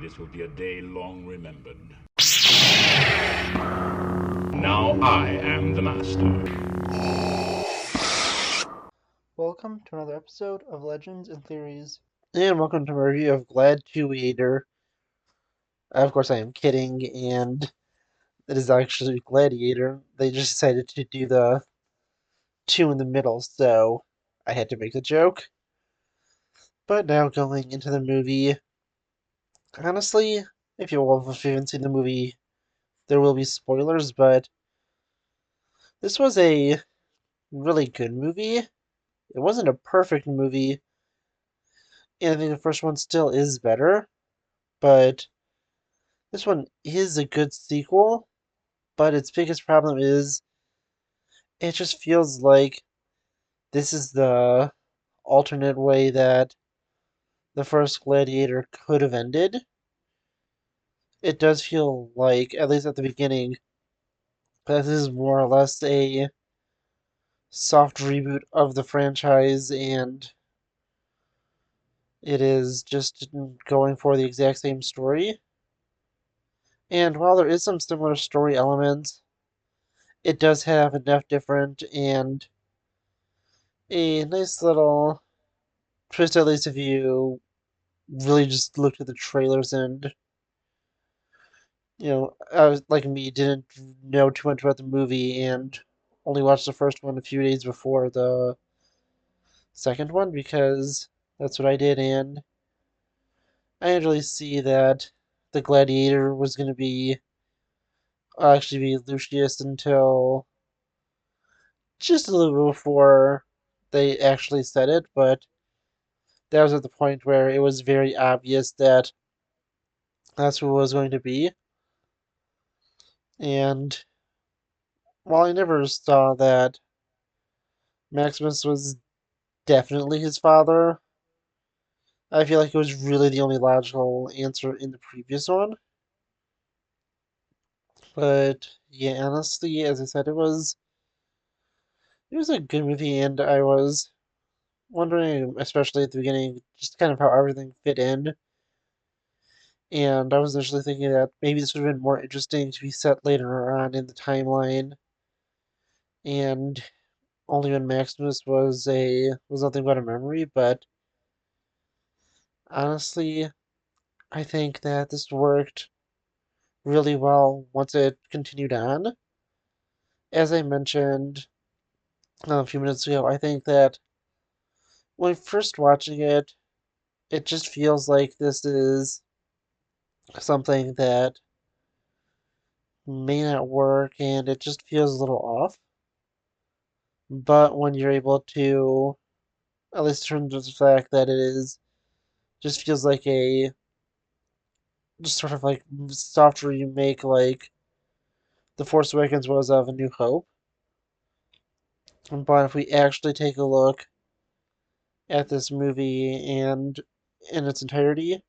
This will be a day long remembered. Now I am the master. Welcome to another episode of Legends and Theories. And welcome to my review of Gladiator. Of course, I am kidding, and it is actually Gladiator. They just decided to do the two in the middle, so I had to make the joke. But now going into the movie, honestly, if you haven't seen the movie, there will be spoilers, but this was a really good movie. It wasn't a perfect movie, and I think the first one still is better, but this one is a good sequel. But its biggest problem is it just feels like this is the alternate way that the first Gladiator could have ended. It does feel like, at least at the beginning, that this is more or less a soft reboot of the franchise, and it is just going for the exact same story. And while there is some similar story elements, it does have enough different and a nice little twist, at least if you really just looked at the trailers and I was like me, didn't know too much about the movie and only watched the first one a few days before the second one because that's what I did, and I didn't really see that the Gladiator was going to be actually be Lucius until just a little bit before they actually said it, but that was at the point where it was very obvious that that's who it was going to be. And while I never saw that Maximus was definitely his father, I feel like it was really the only logical answer in the previous one. But yeah, honestly, as I said, it was a good movie, and I was wondering, especially at the beginning, just kind of how everything fit in. And I was initially thinking that maybe this would have been more interesting to be set later on in the timeline, and only when Maximus was nothing but a memory. But honestly, I think that this worked really well once it continued on. As I mentioned a few minutes ago, I think that when first watching it, it just feels like this is something that may not work and it just feels a little off. But when you're able to, at least in terms of the fact that it is, just feels like a, just sort of like soft remake like The Force Awakens was of A New Hope. But if we actually take a look at this movie and in its entirety,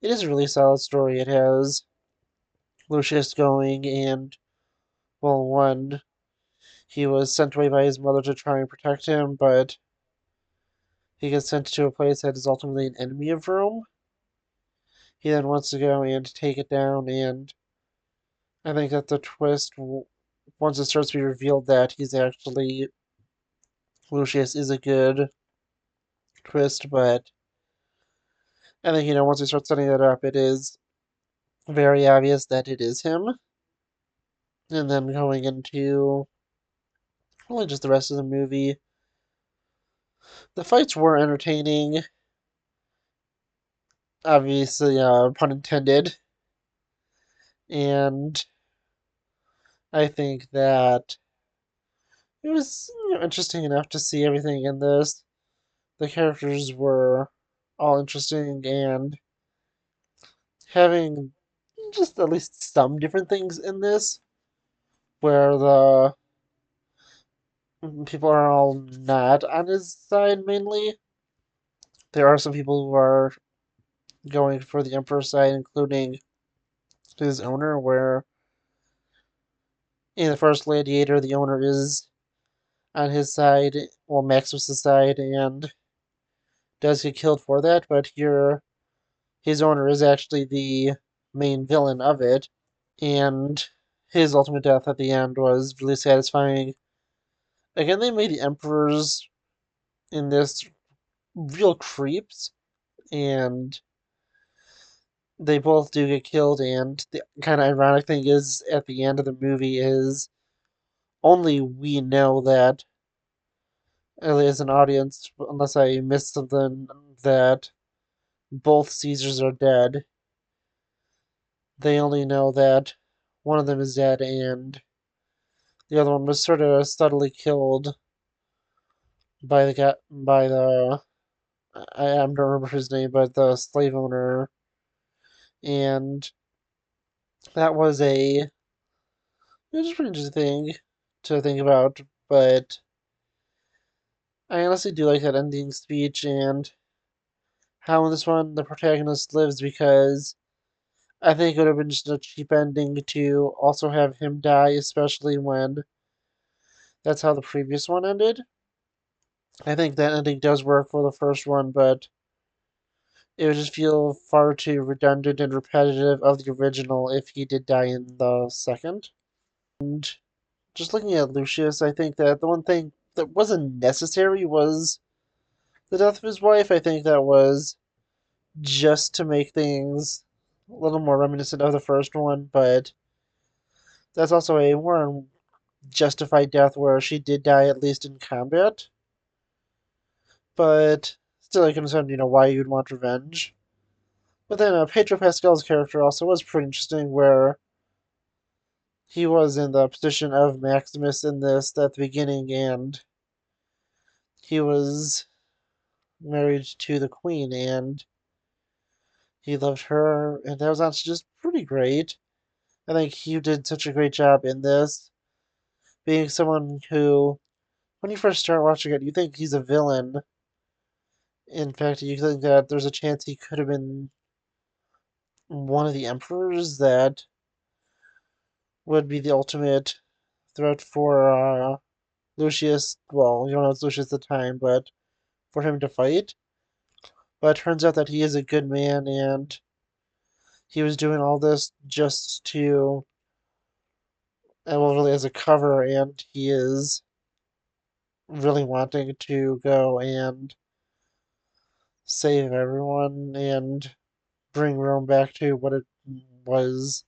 it is a really solid story. It has Lucius going and, well, one, he was sent away by his mother to try and protect him, but he gets sent to a place that is ultimately an enemy of Rome. He then wants to go and take it down, and I think that the twist, once it starts to be revealed that he's actually Lucius, is a good twist, but I think, once we start setting that up, it is very obvious that it is him. And then going into really just the rest of the movie, the fights were entertaining, obviously, pun intended, and I think that it was interesting enough to see everything in this. The characters were all interesting, and having just at least some different things in this, where the people are all not on his side mainly. There are some people who are going for the Emperor's side, including his owner, where in the first Gladiator, the owner is on his side, well, Maximus' side, and does get killed for that, but here his owner is actually the main villain of it, and his ultimate death at the end was really satisfying. Again, they made the emperors in this real creeps, and they both do get killed. And the kind of ironic thing is, at the end of the movie, is only we know that, as an audience, unless I missed something, that both Caesars are dead. They only know that one of them is dead, and the other one was sort of subtly killed by the guy, by the I don't remember his name, but the slave owner, and that was a it was a pretty interesting thing to think about. But I honestly do like that ending speech and how in this one the protagonist lives, because I think it would have been just a cheap ending to also have him die, especially when that's how the previous one ended. I think that ending does work for the first one, but it would just feel far too redundant and repetitive of the original if he did die in the second. And just looking at Lucius, I think that the one thing that wasn't necessary was the death of his wife. I think that was just to make things a little more reminiscent of the first one, but that's also a more justified death where she did die at least in combat. But still, I can understand, why you'd want revenge. But then Pedro Pascal's character also was pretty interesting, where he was in the position of Maximus in this at the beginning, and he was married to the queen, and he loved her, and that was actually just pretty great. I think he did such a great job in this, being someone who, when you first start watching it, you think he's a villain. In fact, you think that there's a chance he could have been one of the emperors that would be the ultimate threat for Lucius. Well, you don't know it's Lucius at the time, but for him to fight. But it turns out that he is a good man, and he was doing all this just to, well, really as a cover, and he is really wanting to go and save everyone and bring Rome back to what it was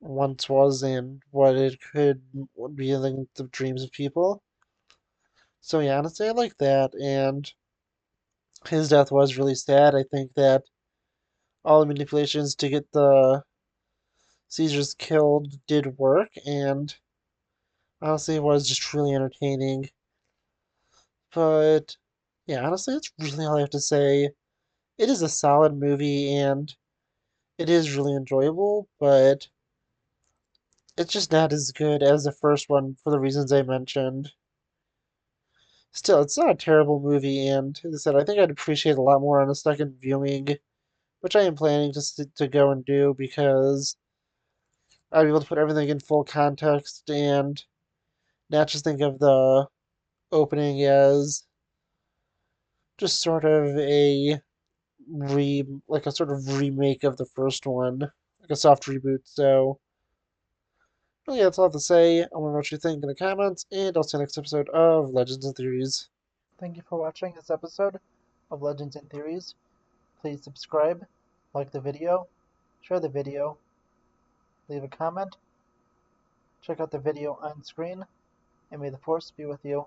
once was and what it could be in the dreams of people. So yeah, honestly, I like that, and his death was really sad. I think that all the manipulations to get the Caesars killed did work, and honestly, it was just really entertaining. But yeah, honestly, that's really all I have to say. It is a solid movie, and it is really enjoyable, but it's just not as good as the first one for the reasons I mentioned. Still, it's not a terrible movie, and as I said, I think I'd appreciate a lot more on a second viewing, which I am planning to go and do, because I'd be able to put everything in full context and not just think of the opening as just sort of like a sort of remake of the first one, like a soft reboot. So, really, that's all I have to say. I want to know what you think in the comments, and I'll see you next episode of Legends and Theories. Thank you for watching this episode of Legends and Theories. Please subscribe, like the video, share the video, leave a comment, check out the video on screen, and may the Force be with you.